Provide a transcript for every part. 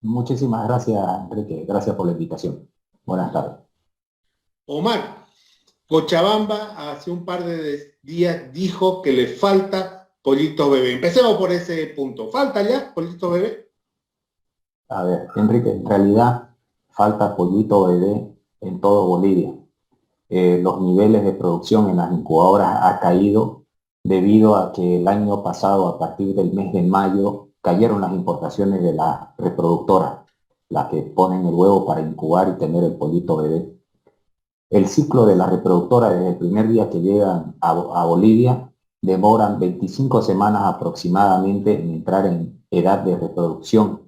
Muchísimas gracias, Enrique. Gracias por la invitación. Buenas tardes. Omar, Cochabamba hace un par de días dijo que le falta pollito bebé. Empecemos por ese punto. ¿Falta ya pollito bebé? A ver, Enrique, en realidad falta pollito bebé en todo Bolivia. Los niveles de producción en las incubadoras ha caído debido a que el año pasado, a partir del mes de mayo, cayeron las importaciones de las reproductoras, las que ponen el huevo para incubar y tener el pollito bebé. El ciclo de la reproductora desde el primer día que llegan a Bolivia demoran 25 semanas aproximadamente en entrar en edad de reproducción.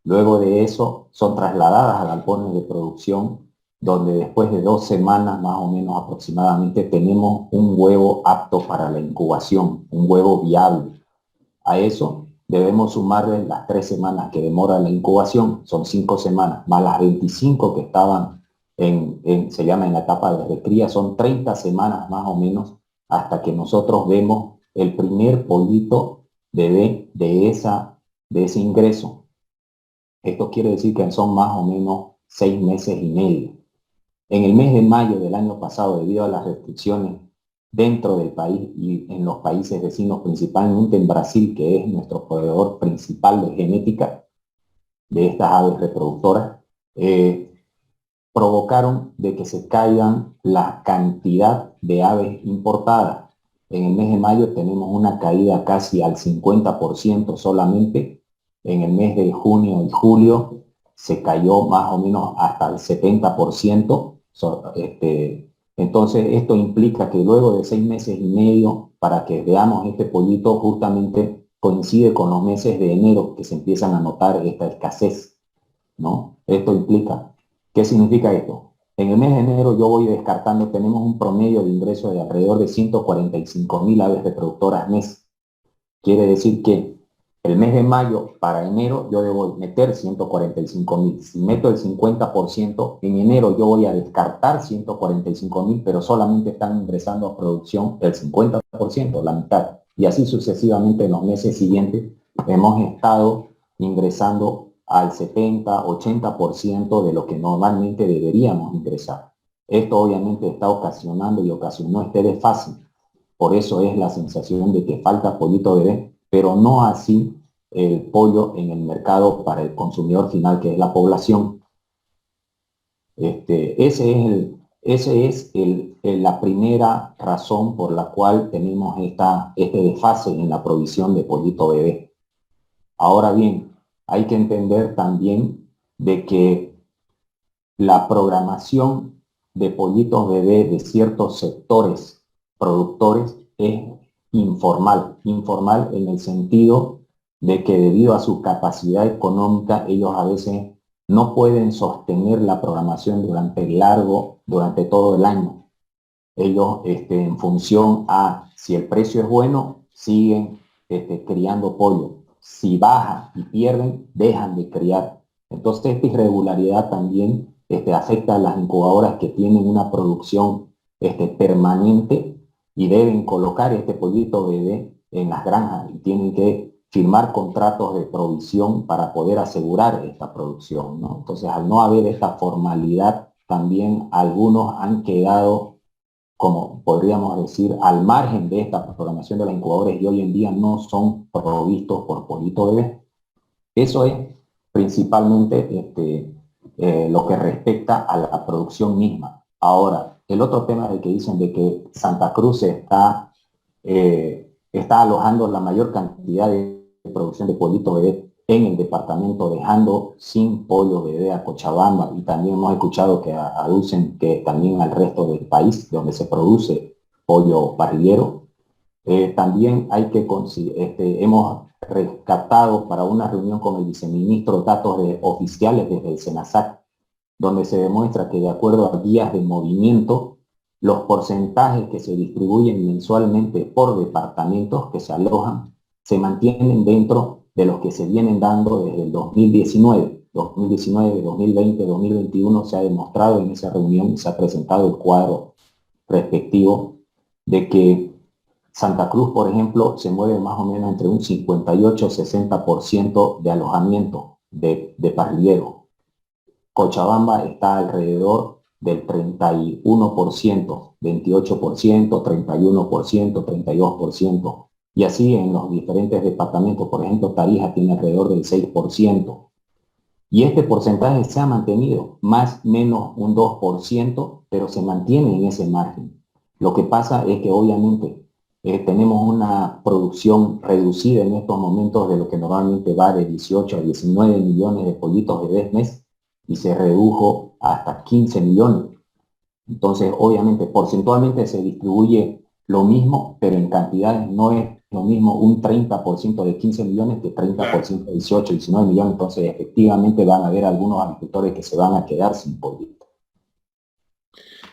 Luego de eso son trasladadas a galpones de producción donde después de 2 semanas más o menos aproximadamente tenemos un huevo apto para la incubación, un huevo viable. A eso debemos sumarle las 3 semanas que demora la incubación, son 5 semanas, más las 25 que estaban se llama en la etapa de recría, son 30 semanas más o menos hasta que nosotros vemos el primer pollito bebé de ese ingreso. Esto quiere decir que son más o menos 6 meses y medio. En el mes de mayo del año pasado, debido a las restricciones dentro del país y en los países vecinos, principalmente en Brasil, que es nuestro proveedor principal de genética de estas aves reproductoras, provocaron de que se caigan la cantidad de aves importadas. En el mes de mayo tenemos una caída casi al 50% solamente. En el mes de junio y julio se cayó más o menos hasta el 70%. Entonces esto implica que luego de 6 meses y medio, para que veamos este pollito, justamente coincide con los meses de enero que se empiezan a notar esta escasez, ¿no? Esto implica, ¿qué significa esto? En el mes de enero yo voy descartando, tenemos un promedio de ingreso de alrededor de 145.000 aves reproductoras mes. Quiere decir que el mes de mayo para enero yo debo meter 145.000. Si meto el 50%, en enero yo voy a descartar 145.000, pero solamente están ingresando a producción el 50%, la mitad. Y así sucesivamente en los meses siguientes hemos estado ingresando al 70-80% de lo que normalmente deberíamos ingresar. Esto obviamente está ocasionando y ocasionó este desfase. Por eso es la sensación de que falta pollito bebé, pero no así el pollo en el mercado para el consumidor final, que es la población. La primera razón por la cual tenemos este desfase en la provisión de pollito bebé. Ahora bien, hay que entender también de que la programación de pollitos bebé de ciertos sectores productores es informal en el sentido de que debido a su capacidad económica, ellos a veces no pueden sostener la programación durante todo el año. Ellos, en función a si el precio es bueno, siguen criando pollo. Si baja y pierden, dejan de criar. Entonces, esta irregularidad también afecta a las incubadoras que tienen una producción permanente y deben colocar este pollito bebé en las granjas y tienen que firmar contratos de provisión para poder asegurar esta producción, ¿no? Entonces, al no haber esta formalidad, también algunos han quedado, como podríamos decir, al margen de esta programación de las incubadoras y hoy en día no son provistos por pollito bebé. Eso es principalmente lo que respecta a la producción misma. Ahora, el otro tema de que dicen de que Santa Cruz está alojando la mayor cantidad de producción de pollito bebé en el departamento, dejando sin pollo bebé a Cochabamba, y también hemos escuchado que aducen que también al resto del país donde se produce pollo parrillero. También hay que hemos rescatado para una reunión con el viceministro datos oficiales desde el SENASAC, donde se demuestra que de acuerdo a guías de movimiento, los porcentajes que se distribuyen mensualmente por departamentos que se alojan se mantienen dentro de los que se vienen dando desde el 2019. 2019, 2020, 2021 se ha demostrado en esa reunión y se ha presentado el cuadro respectivo de que Santa Cruz, por ejemplo, se mueve más o menos entre un 58-60% de alojamiento de parrillero. Cochabamba está alrededor del 31%, 28%, 31%, 32%. Y así en los diferentes departamentos, por ejemplo, Tarija tiene alrededor del 6%. Y este porcentaje se ha mantenido, más o menos un 2%, pero se mantiene en ese margen. Lo que pasa es que obviamente tenemos una producción reducida en estos momentos de lo que normalmente va de 18 a 19 millones de pollitos bebés mes y se redujo hasta 15 millones. Entonces, obviamente, porcentualmente se distribuye lo mismo, pero en cantidades no es lo mismo un 30% de 15 millones que 30% de 18, 19 millones. Entonces, efectivamente van a haber algunos agricultores que se van a quedar sin pollito.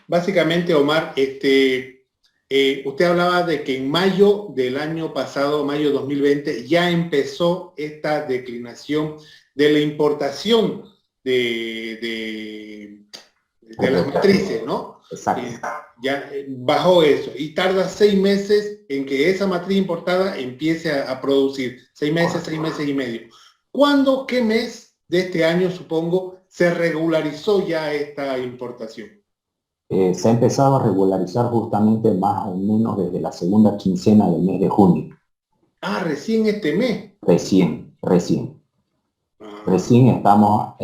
Básicamente, Omar, usted hablaba de que en mayo del año pasado, mayo 2020, ya empezó esta declinación de la importación de las matrices, ¿no? Exacto. Ya bajó eso y tarda 6 meses en que esa matriz importada empiece a producir. 6 meses y medio. ¿Cuándo, qué mes de este año, supongo, se regularizó ya esta importación? Se ha empezado a regularizar justamente más o menos desde la segunda quincena del mes de junio. Ah, recién este mes. Recién. Recién estamos,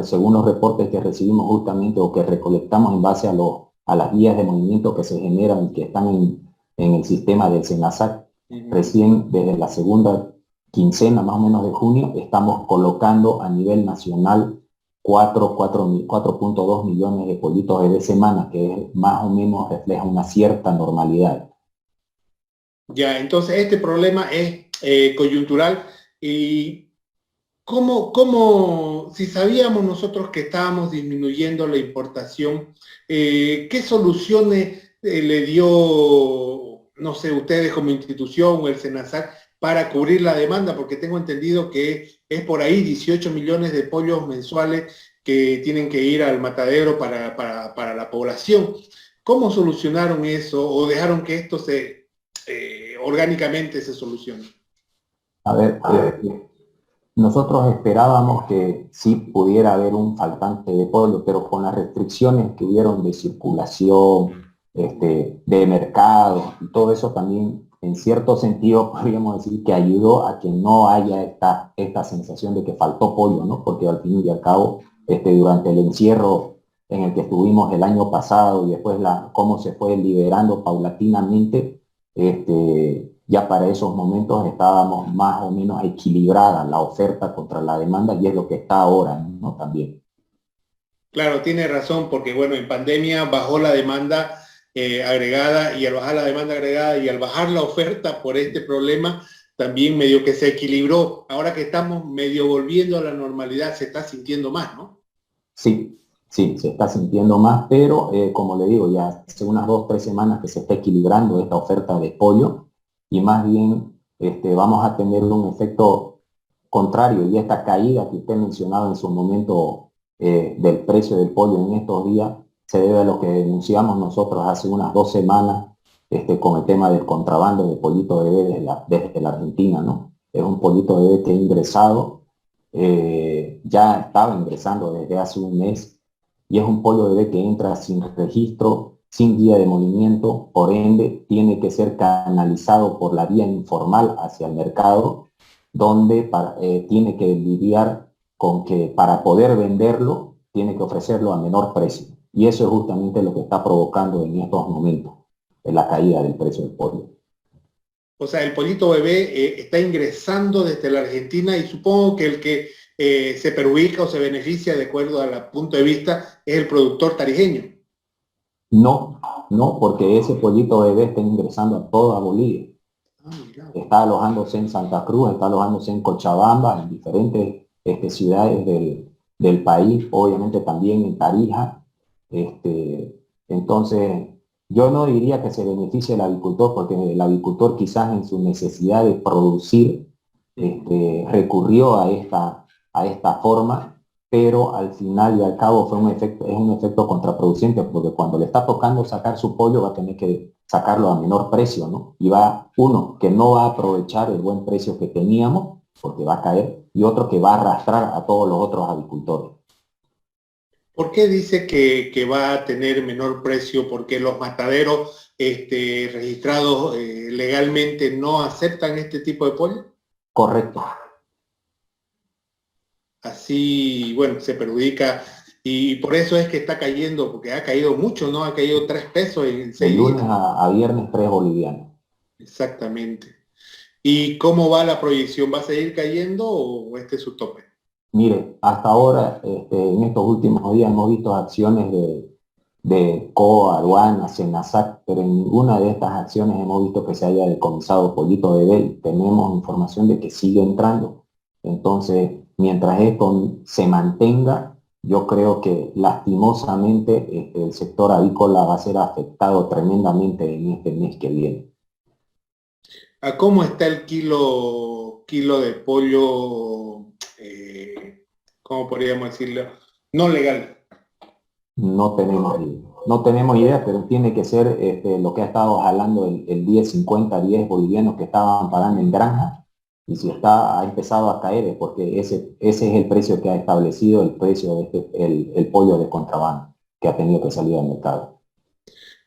según los reportes que recibimos justamente o que recolectamos en base a las guías de movimiento que se generan y que están en el sistema del SENASAC, recién desde la segunda quincena más o menos de junio estamos colocando a nivel nacional 4.2 millones de pollitos de semana, que más o menos refleja una cierta normalidad. Ya, entonces este problema es coyuntural. Y si sabíamos nosotros que estábamos disminuyendo la importación, qué soluciones le dio, no sé, ustedes como institución o el SENASAC para cubrir la demanda? Porque tengo entendido que es por ahí 18 millones de pollos mensuales que tienen que ir al matadero para la población. ¿Cómo solucionaron eso o dejaron que esto orgánicamente se solucione? A ver, nosotros esperábamos que sí pudiera haber un faltante de pollo, pero con las restricciones que hubieron de circulación, de mercado, y todo eso también, en cierto sentido, podríamos decir que ayudó a que no haya esta sensación de que faltó pollo, ¿no? Porque al fin y al cabo, durante el encierro en el que estuvimos el año pasado y después cómo se fue liberando paulatinamente, ya para esos momentos estábamos más o menos equilibrada la oferta contra la demanda y es lo que está ahora, ¿no? También. Claro, tiene razón, porque bueno, en pandemia bajó la demanda agregada y al bajar la demanda agregada y al bajar la oferta por este problema, también medio que se equilibró. Ahora que estamos medio volviendo a la normalidad, se está sintiendo más, ¿no? Sí, sí, se está sintiendo más, pero como le digo, ya hace unas 2, 3 semanas que se está equilibrando esta oferta de pollo y más bien vamos a tener un efecto contrario y esta caída que usted mencionaba en su momento del precio del pollo en estos días se debe a lo que denunciamos nosotros hace unas 2 semanas con el tema del contrabando de pollito bebé desde la Argentina, ¿no? Es un pollito bebé que ha ingresado, ya estaba ingresando desde hace un mes y es un pollo bebé que entra sin registro, sin guía de movimiento, por ende tiene que ser canalizado por la vía informal hacia el mercado, donde tiene que lidiar con que para poder venderlo tiene que ofrecerlo a menor precio. Y eso es justamente lo que está provocando en estos momentos la caída del precio del pollo. O sea, el pollito bebé está ingresando desde la Argentina y supongo que el que se perjudica o se beneficia de acuerdo al punto de vista es el productor tarijeño. No, no, porque ese pollito bebé está ingresando a toda Bolivia. Está alojándose en Santa Cruz, está alojándose en Cochabamba, en diferentes ciudades del país, obviamente también en Tarija. Entonces, yo no diría que se beneficie el agricultor, porque el agricultor quizás en su necesidad de producir recurrió a esta forma, pero al final y al cabo es un efecto contraproducente, porque cuando le está tocando sacar su pollo va a tener que sacarlo a menor precio, ¿no? Y uno, que no va a aprovechar el buen precio que teníamos, porque va a caer, y otro que va a arrastrar a todos los otros avicultores. ¿Por qué dice que va a tener menor precio? Porque los mataderos registrados legalmente no aceptan este tipo de pollo. Correcto. Así, bueno, se perjudica y por eso es que está cayendo, porque ha caído mucho, ¿no? Ha caído 3 pesos en De 6 lunes días. a viernes 3 bolivianos. Exactamente. ¿Y cómo va la proyección? ¿Va a seguir cayendo o este es su tope? Mire, hasta ahora, en estos últimos días hemos visto acciones de COA, aduana, SENASAC, pero en ninguna de estas acciones hemos visto que se haya decomisado pollito bebé. Tenemos información de que sigue entrando. Entonces, mientras esto se mantenga, yo creo que lastimosamente el sector avícola va a ser afectado tremendamente en este mes que viene. ¿A cómo está el kilo de pollo, cómo podríamos decirlo? No legal. No tenemos idea, pero tiene que ser lo que ha estado jalando el 10.50, 10 bolivianos que estaban pagando en granja. Y si ha empezado a caer es porque ese es el precio que ha establecido el precio de el pollo de contrabando que ha tenido que salir al mercado.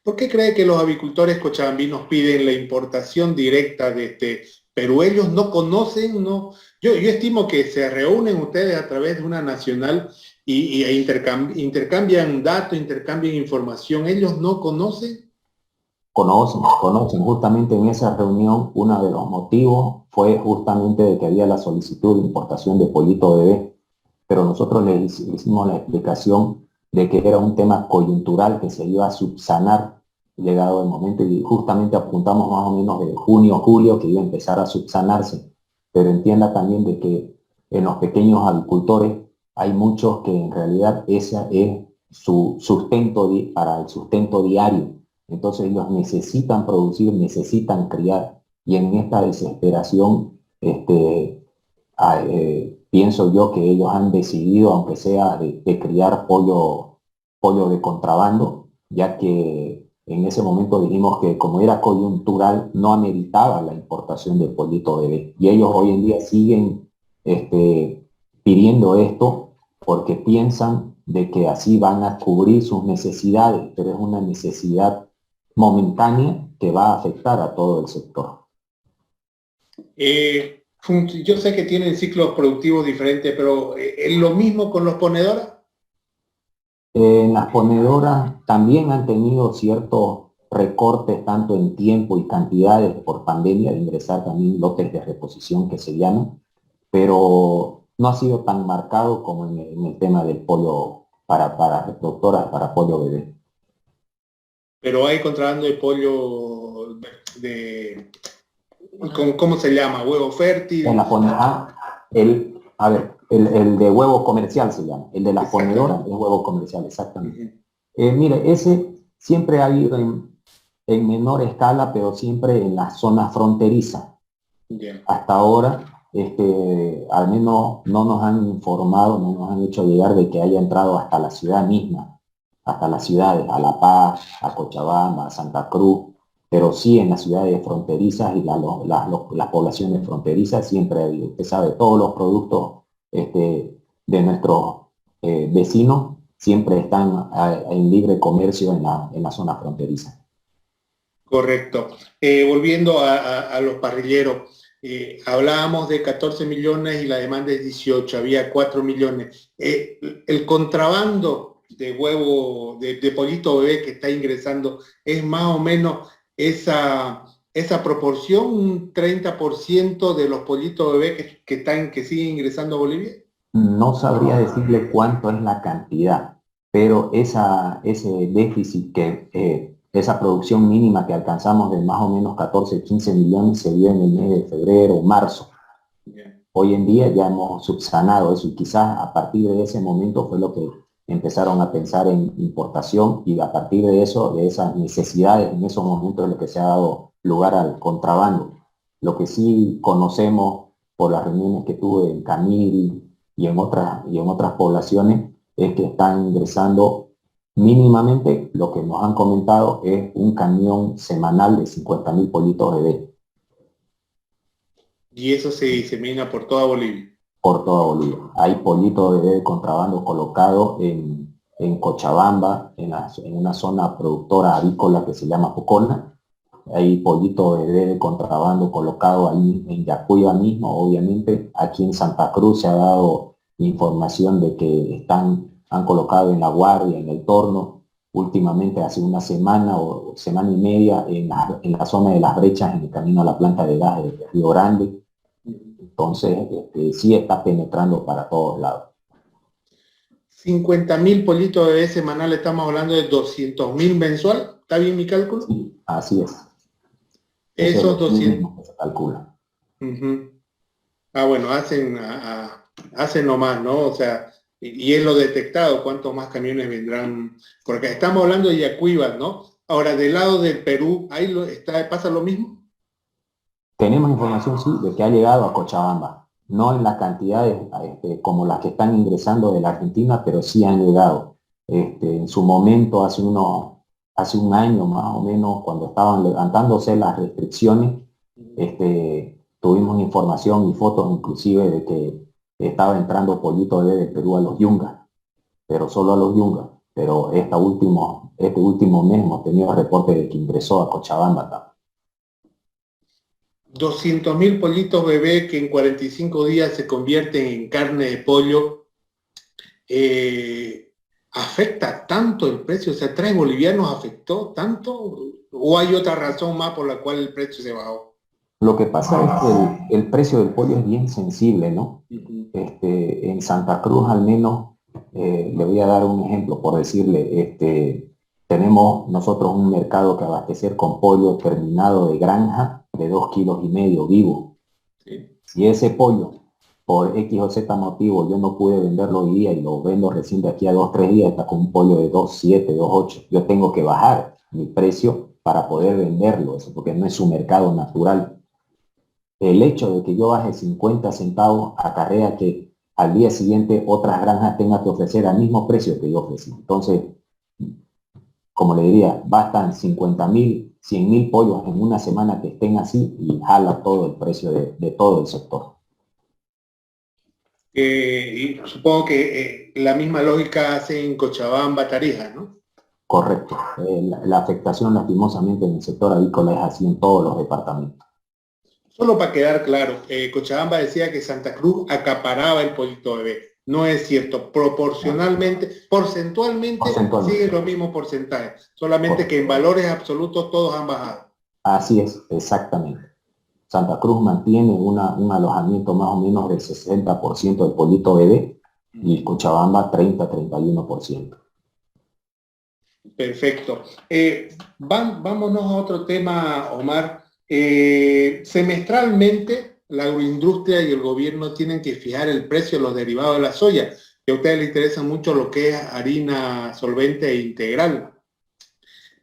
¿Por qué cree que los avicultores cochabambinos piden la importación directa de Perú? Ellos no conocen, no. Yo estimo que se reúnen ustedes a través de una nacional e intercambian datos, intercambian información. Ellos no conocen. Conocen. Justamente en esa reunión, uno de los motivos fue justamente de que había la solicitud de importación de pollito bebé, pero nosotros les hicimos la explicación de que era un tema coyuntural que se iba a subsanar llegado el momento y justamente apuntamos más o menos de junio, julio que iba a empezar a subsanarse, pero entienda también de que en los pequeños agricultores hay muchos que en realidad ese es su sustento para el sustento diario, entonces ellos necesitan producir, necesitan criar y en esta desesperación pienso yo que ellos han decidido, aunque sea de criar pollo de contrabando, ya que en ese momento dijimos que como era coyuntural, no ameritaba la importación de pollito bebé. Y ellos hoy en día siguen pidiendo esto porque piensan de que así van a cubrir sus necesidades, pero es una necesidad momentánea que va a afectar a todo el sector. Yo sé que tienen ciclos productivos diferentes, pero ¿es lo mismo con los ponedores? En las ponedoras también han tenido ciertos recortes tanto en tiempo y cantidades por pandemia de ingresar también lotes de reposición que se llaman, pero no ha sido tan marcado como en el tema del pollo para reproductoras, para pollo bebé. Pero hay contrabando de pollo de ¿cómo se llama? Huevo fértil. En la ponedora, el de huevo comercial se llama, el de las ponedoras es huevo comercial, exactamente. Mire, ese siempre ha habido en menor escala, pero siempre en la zona fronteriza. Yeah. Hasta ahora, al menos no nos han informado, no nos han hecho llegar de que haya entrado hasta la ciudad misma, hasta las ciudades, a La Paz, a Cochabamba, a Santa Cruz, pero sí en las ciudades fronterizas y las poblaciones fronterizas siempre ha habido. Usted sabe, todos los productos de nuestros vecinos siempre están en libre comercio en la zona fronteriza. Correcto. Volviendo a los parrilleros, hablábamos de 14 millones y la demanda es 18, había 4 millones. El contrabando de huevo, de pollito bebé que está ingresando, es más o menos esa proporción, un 30% de los pollitos bebé que siguen ingresando a Bolivia. No sabría decirle cuánto es la cantidad, pero ese déficit esa producción mínima que alcanzamos de más o menos 14, 15 millones se dio en el mes de febrero, marzo. Yeah. Hoy en día ya hemos subsanado eso y quizás a partir de ese momento fue lo que empezaron a pensar en importación y a partir de eso, de esas necesidades, en esos momentos es lo que se ha dado lugar al contrabando. Lo que sí conocemos por las reuniones que tuve en Camiri y en otras poblaciones es que están ingresando mínimamente, lo que nos han comentado es un camión semanal de 50.000 pollitos bebé. Y eso se disemina por toda Bolivia. por toda Bolivia. Hay pollito bebé de contrabando colocado en Cochabamba, en una zona productora avícola que se llama Pocona. Hay pollito de contrabando colocado ahí en Yacuiba mismo, obviamente. Aquí en Santa Cruz se ha dado información de que han colocado en La Guardia, en el Torno, últimamente hace una semana o semana y media en la zona de las brechas en el camino a la planta de gas de Río Grande. Entonces, sí está penetrando para todos lados. 50.000 pollitos bebés semanales, estamos hablando de 200.000 mensual. ¿Está bien mi cálculo? Sí, así es. Esos Eso es lo 200. mínimo que se calcula. Bueno, hacen nomás, ¿no? O sea, y es lo detectado, cuántos más camiones vendrán. Porque estamos hablando de Yacuiba, ¿no? Ahora, del lado del Perú, ¿ahí pasa lo mismo? Tenemos información, sí, de que ha llegado a Cochabamba. No en las cantidades como las que están ingresando de la Argentina, pero sí han llegado. En su momento, hace un año más o menos, cuando estaban levantándose las restricciones, tuvimos información y fotos inclusive de que estaba entrando pollito bebé del Perú a los Yungas, pero solo a los Yungas. Pero este último mes hemos tenido reporte de que ingresó a Cochabamba también. 200.000 pollitos bebé que en 45 días se convierten en carne de pollo. ¿Afecta tanto el precio? O sea, ¿3 bolivianos afectó tanto? ¿O hay otra razón más por la cual el precio se bajó? Lo que pasa es que el precio del pollo es bien sensible, ¿no? En Santa Cruz al menos, le voy a dar un ejemplo por decirle, tenemos nosotros un mercado que abastecer con pollo terminado de granja de 2,5 kilos vivo. Sí. Si ese pollo, por X o Z motivo, yo no pude venderlo hoy día y lo vendo recién de aquí a 2, 3 días, está con un pollo de 2,7, 2,8. Yo tengo que bajar mi precio para poder venderlo, eso porque no es su mercado natural. El hecho de que yo baje 50 centavos acarrea que al día siguiente otras granjas tengan que ofrecer al mismo precio que yo ofrecí. Entonces, como le diría, bastan 50.000, 100.000 pollos en una semana que estén así y jala todo el precio de todo el sector. Y supongo que la misma lógica hace en Cochabamba, Tarija, ¿no? Correcto. La afectación lastimosamente en el sector avícola es así en todos los departamentos. Solo para quedar claro, Cochabamba decía que Santa Cruz acaparaba el pollito bebé. No es cierto. Proporcionalmente, porcentualmente, sigue los mismos porcentajes. Solamente que en valores absolutos todos han bajado. Así es, exactamente. Santa Cruz mantiene un alojamiento más o menos del 60% del pollito bebé y Cochabamba 30-31%. Perfecto. Vámonos a otro tema, Omar. Semestralmente, la agroindustria y el gobierno tienen que fijar el precio de los derivados de la soya, que a ustedes les interesa mucho lo que es harina solvente e integral.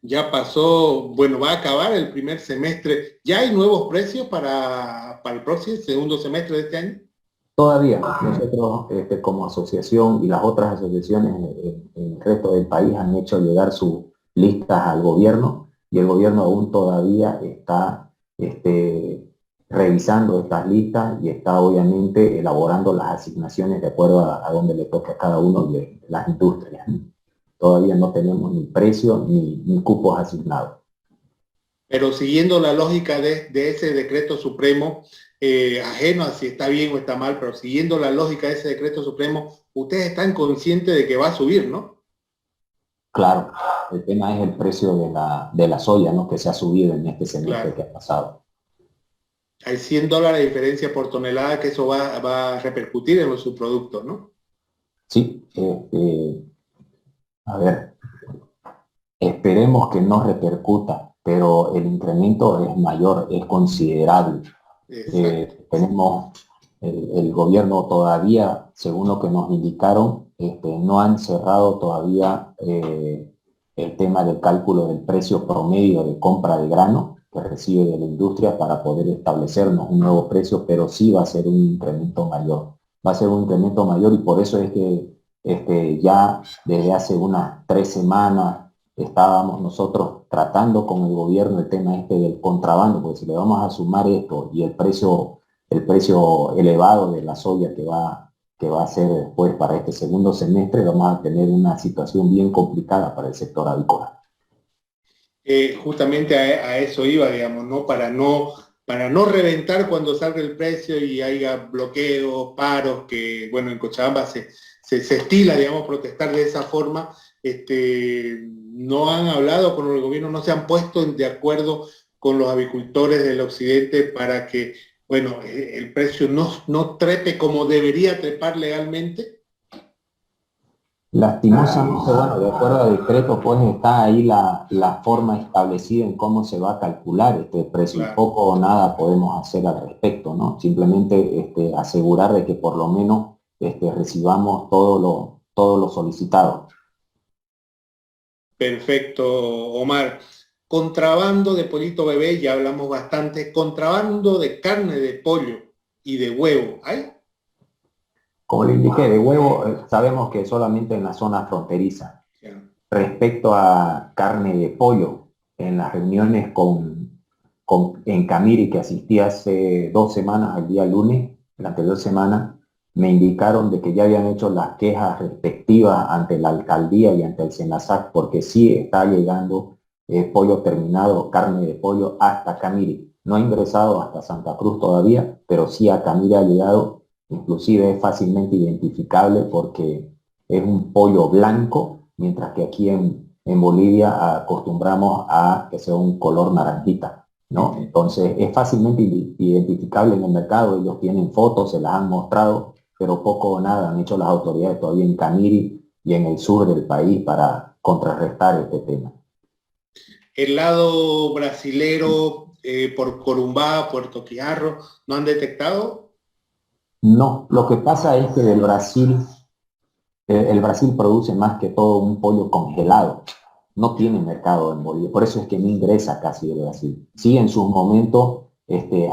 Ya pasó, bueno, va a acabar el primer semestre. ¿Ya hay nuevos precios para el próximo segundo semestre de este año? Todavía nosotros como asociación y las otras asociaciones en el resto del país han hecho llegar sus listas al gobierno y el gobierno aún todavía está revisando estas listas y está obviamente elaborando las asignaciones de acuerdo a donde le toque a cada uno de las industrias. Todavía no tenemos ni precio ni cupos asignados. Pero siguiendo la lógica de ese decreto supremo, ajeno a si está bien o está mal, pero siguiendo la lógica de ese decreto supremo, ustedes están conscientes de que va a subir, ¿no? Claro, el tema es el precio de la soya, ¿no? Que se ha subido en este semestre que ha pasado. Hay $100 de diferencia por tonelada que eso va a repercutir en los subproductos, ¿no? Sí, a ver, esperemos que no repercuta, pero el incremento es mayor, es considerable. Tenemos el gobierno todavía, según lo que nos indicaron, no han cerrado todavía el tema del cálculo del precio promedio de compra de grano que recibe de la industria para poder establecernos un nuevo precio, pero sí va a ser un incremento mayor. Va a ser un incremento mayor y por eso es que ya desde hace unas 3 semanas estábamos nosotros tratando con el gobierno el tema del contrabando, porque si le vamos a sumar esto y el precio el precio elevado de la soya que va a ser después para este segundo semestre, vamos a tener una situación bien complicada para el sector avícola. Justamente a eso iba, digamos, ¿no? Para no reventar cuando salga el precio y haya bloqueos, paros, que, bueno, en Cochabamba se estila, digamos, protestar de esa forma. No han hablado con el gobierno, no se han puesto de acuerdo con los avicultores del occidente para que, bueno, el precio no trepe como debería trepar legalmente. Lastimosamente, bueno, de acuerdo a decreto, pues está ahí la forma establecida en cómo se va a calcular este precio y Claro. poco o nada podemos hacer al respecto, ¿no? Simplemente asegurar de que por lo menos recibamos todo lo solicitado. Perfecto, Omar. Contrabando de pollito bebé, ya hablamos bastante. Contrabando de carne de pollo y de huevo, ¿hay? Como le indiqué, de huevo sabemos que solamente en la zona fronteriza. Ya. Respecto a carne de pollo, en las reuniones en Camiri que asistí hace 2 semanas, el día lunes, la anterior semana, me indicaron de que ya habían hecho las quejas respectivas ante la alcaldía y ante el SENASAC, porque sí está llegando pollo terminado, carne de pollo hasta Camiri. No ha ingresado hasta Santa Cruz todavía, pero sí a Camiri ha llegado, inclusive es fácilmente identificable porque es un pollo blanco, mientras que aquí en Bolivia acostumbramos a que sea un color naranjita, ¿no? Entonces es fácilmente identificable en el mercado, ellos tienen fotos, se las han mostrado, pero poco o nada han hecho las autoridades todavía en Camiri y en el sur del país para contrarrestar este tema. El lado brasilero, por Corumbá, Puerto Quijarro, ¿no han detectado? No, lo que pasa es que del Brasil, el Brasil produce más que todo un pollo congelado. No tiene mercado en Bolivia, por eso es que no ingresa casi de Brasil. Sí, en sus momentos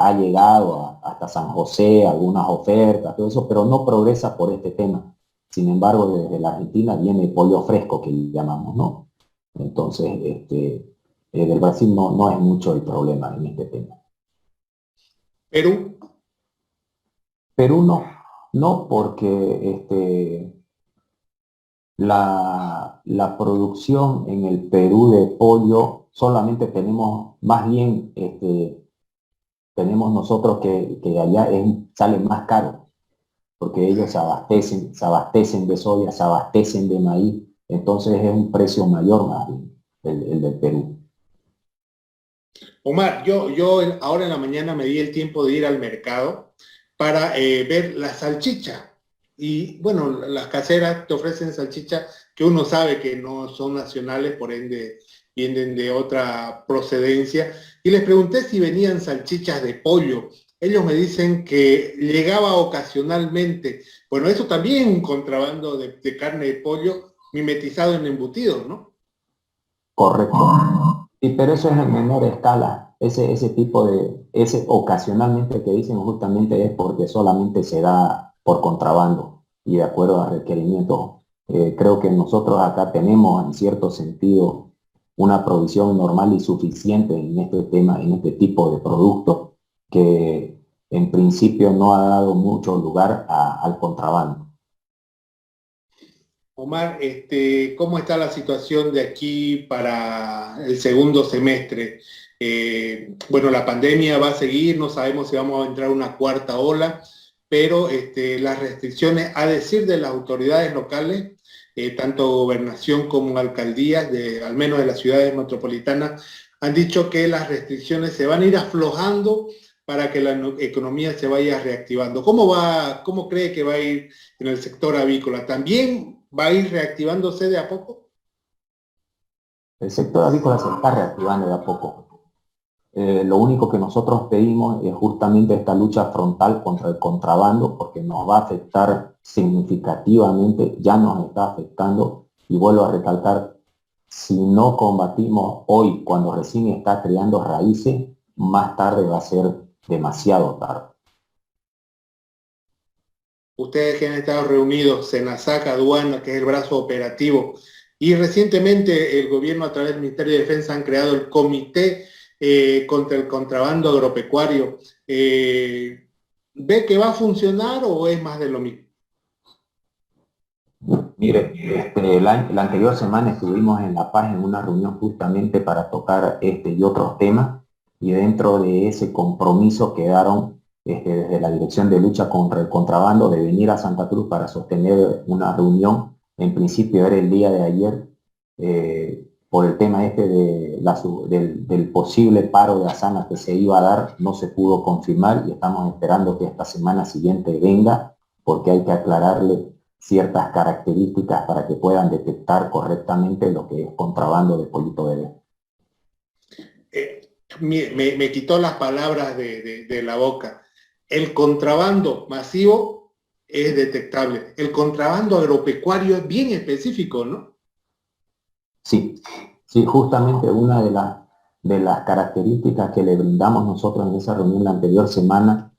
ha llegado hasta San José, algunas ofertas, todo eso, pero no progresa por este tema. Sin embargo, desde la Argentina viene pollo fresco, que llamamos, ¿no? Entonces, del Brasil no es mucho el problema en este tema. Perú, Perú no porque la producción en el Perú de pollo solamente tenemos, más bien tenemos nosotros que allá sale más caro, porque ellos se abastecen de soya, se abastecen de maíz, entonces es un precio mayor más bien el del Perú. Omar, ahora en la mañana me di el tiempo de ir al mercado para ver la salchicha. Y bueno, las caseras te ofrecen salchicha que uno sabe que no son nacionales, por ende vienen de otra procedencia. Y les pregunté si venían salchichas de pollo. Ellos me dicen que llegaba ocasionalmente. Bueno, eso también un contrabando de carne de pollo mimetizado en embutidos, ¿no? Correcto. Sí, pero eso es en menor escala. Ese tipo ese ocasionalmente que dicen justamente es porque solamente se da por contrabando y de acuerdo a requerimientos. Creo que nosotros acá tenemos en cierto sentido una provisión normal y suficiente en este tema, en este tipo de productos que en principio no ha dado mucho lugar al contrabando. Omar, ¿cómo está la situación de aquí para el segundo semestre? Bueno, la pandemia va a seguir, no sabemos si vamos a entrar a una cuarta ola, pero las restricciones, a decir de las autoridades locales, tanto gobernación como alcaldías, al menos de las ciudades metropolitanas, han dicho que las restricciones se van a ir aflojando para que la economía se vaya reactivando. ¿Cómo cree que va a ir en el sector avícola? ¿También va a ir reactivándose de a poco? El sector avícola se está reactivando de a poco. Lo único que nosotros pedimos es justamente esta lucha frontal contra el contrabando, porque nos va a afectar significativamente, ya nos está afectando, y vuelvo a recalcar, si no combatimos hoy, cuando recién está creando raíces, más tarde va a ser demasiado tarde. Ustedes que han estado reunidos, Senasac, Aduana, que es el brazo operativo, y recientemente el gobierno a través del Ministerio de Defensa han creado el Comité contra el Contrabando Agropecuario. ¿Ve que va a funcionar o es más de lo mismo? Mire, la anterior semana estuvimos en La Paz en una reunión justamente para tocar este y otros temas, y dentro de ese compromiso quedaron desde la Dirección de Lucha contra el Contrabando de venir a Santa Cruz para sostener una reunión. En principio era el día de ayer, por el tema del posible paro de Asana que se iba a dar, no se pudo confirmar y estamos esperando que esta semana siguiente venga, porque hay que aclararle ciertas características para que puedan detectar correctamente lo que es contrabando de pollito bebé. Me quitó las palabras de la boca. El contrabando masivo es detectable. El contrabando agropecuario es bien específico, ¿no? Sí, sí, justamente una de las características que le brindamos nosotros en esa reunión la anterior semana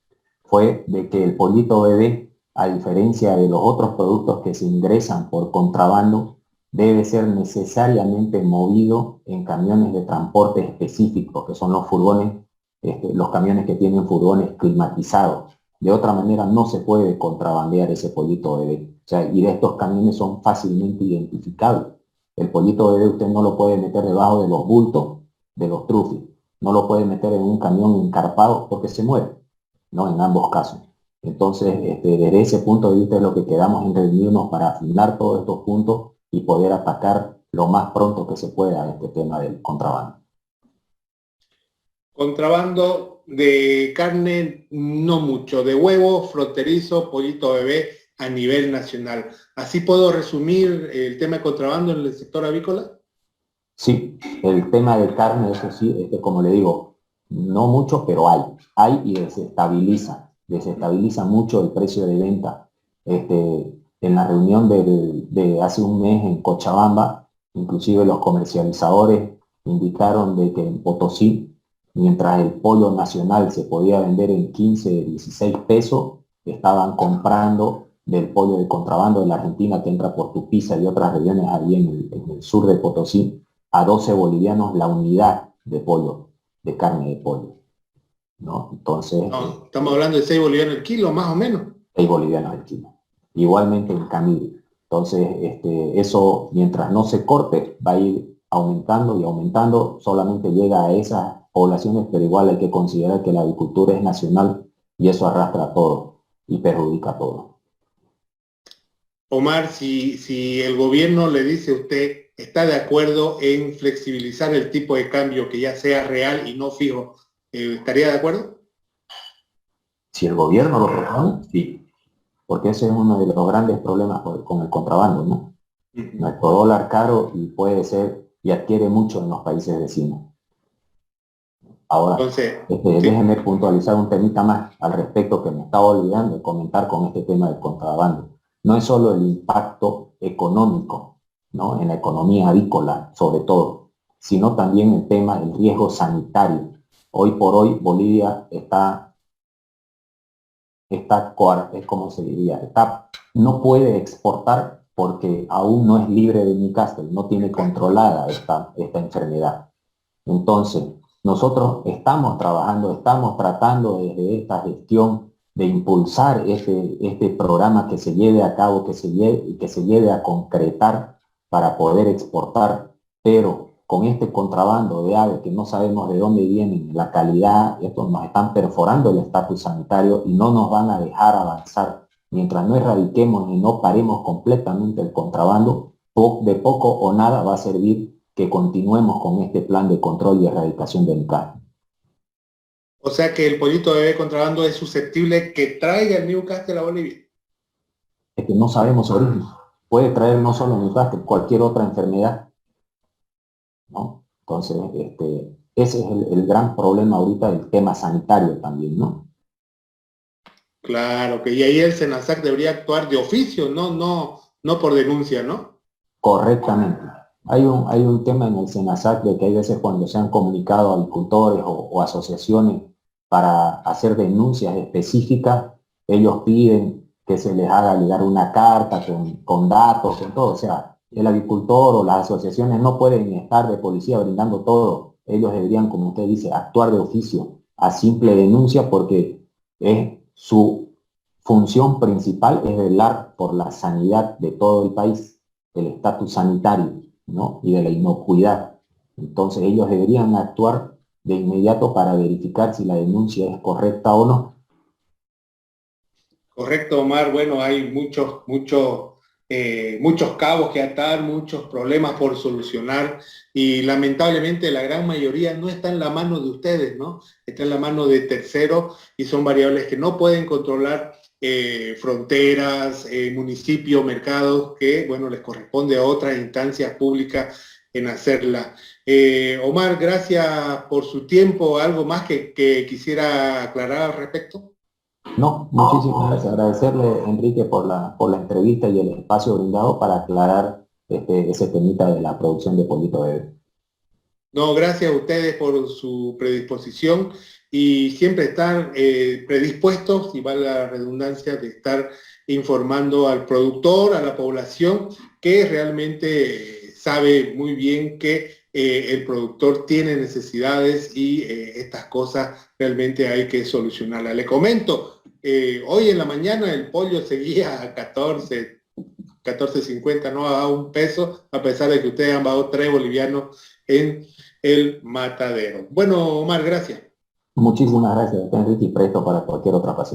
fue de que el pollito bebé, a diferencia de los otros productos que se ingresan por contrabando, debe ser necesariamente movido en camiones de transporte específicos, que son los furgones, los camiones que tienen furgones climatizados. De otra manera no se puede contrabandear ese pollito bebé. O sea, y de estos camiones son fácilmente identificables. El pollito bebé usted no lo puede meter debajo de los bultos de los trufis. No lo puede meter en un camión encarpado porque se muere, ¿no? En ambos casos. Entonces, desde ese punto de vista es lo que quedamos en reunirnos para afinar todos estos puntos y poder atacar lo más pronto que se pueda este tema del contrabando. Contrabando de carne, no mucho. De huevo, fronterizo, pollito bebé a nivel nacional. ¿Así puedo resumir el tema de contrabando en el sector avícola? Sí, el tema de carne, eso sí, como le digo, no mucho, pero hay y desestabiliza mucho el precio de venta. En la reunión de hace un mes en Cochabamba, inclusive los comercializadores indicaron de que en Potosí, mientras el pollo nacional se podía vender en 15, 16 pesos, estaban comprando del pollo de contrabando de la Argentina que entra por Tupiza y otras regiones ahí en el sur de Potosí a 12 bolivianos la unidad de pollo, de carne de pollo, ¿no? Entonces, No, estamos hablando de 6 bolivianos el kilo, más o menos. 6 bolivianos el kilo. Igualmente en Camil. Entonces, eso, mientras no se corte, va a ir aumentando y aumentando, solamente llega a esas poblaciones, pero igual hay que considerar que la agricultura es nacional y eso arrastra a todo y perjudica a todo. Omar, si el gobierno le dice a usted, está de acuerdo en flexibilizar el tipo de cambio que ya sea real y no fijo, ¿estaría de acuerdo? Si el gobierno lo propone, sí, porque ese es uno de los grandes problemas con el contrabando, ¿no? Nuestro dólar caro y puede ser y adquiere mucho en los países vecinos. Ahora, Entonces, sí. déjenme puntualizar un temita más al respecto que me estaba olvidando de comentar con este tema del contrabando. No es solo el impacto económico, ¿no? En la economía avícola, sobre todo, sino también el tema del riesgo sanitario. Hoy por hoy Bolivia ¿cómo se diría? No puede exportar porque aún no es libre de Newcastle, no tiene controlada esta enfermedad. Entonces, nosotros estamos trabajando, estamos tratando desde esta gestión de impulsar este programa que se lleve a cabo, que se lleve a concretar para poder exportar, pero con este contrabando de aves que no sabemos de dónde vienen, la calidad, estos nos están perforando el estatus sanitario y no nos van a dejar avanzar. Mientras no erradiquemos y no paremos completamente el contrabando, de poco o nada va a servir que continuemos con este plan de control y erradicación del carne. O sea que el pollito bebé contrabando es susceptible que traiga el Newcastle a Bolivia. Es que no sabemos su origen. Puede traer no solo Newcastle, cualquier otra enfermedad, ¿no? Entonces, ese es el gran problema ahorita del tema sanitario también, ¿no? Claro, que y ahí el SENASAC debería actuar de oficio, no por denuncia, ¿no? Correctamente. Hay un tema en el SENASAC de que hay veces cuando se han comunicado agricultores o asociaciones para hacer denuncias específicas, ellos piden que se les haga llegar una carta con datos, con todo. O sea, el agricultor o las asociaciones no pueden estar de policía brindando todo. Ellos deberían, como usted dice, actuar de oficio a simple denuncia porque es su función principal es velar por la sanidad de todo el país, el estatus sanitario, ¿no? Y de la inocuidad. Entonces ellos deberían actuar de inmediato para verificar si la denuncia es correcta o no. Correcto, Omar. Bueno, hay muchos cabos que atar, muchos problemas por solucionar y lamentablemente la gran mayoría no está en la mano de ustedes, ¿no? Está en la mano de terceros y son variables que no pueden controlar, fronteras, municipios, mercados, que, bueno, les corresponde a otras instancias públicas en hacerla. Omar, gracias por su tiempo. ¿Algo más que quisiera aclarar al respecto? No, muchísimas gracias. Agradecerle, Enrique, por la entrevista y el espacio brindado para aclarar ese temita de la producción de pollito bebé. No, gracias a ustedes por su predisposición y siempre estar predispuestos, y vale la redundancia, de estar informando al productor, a la población, que realmente sabe muy bien que el productor tiene necesidades y estas cosas realmente hay que solucionarlas. Le comento, hoy en la mañana el pollo seguía a 14.50, no a un peso, a pesar de que ustedes han bajado 3 bolivianos en el matadero. Bueno, Omar, gracias. Muchísimas gracias, Enrique, y presto para cualquier otra ocasión.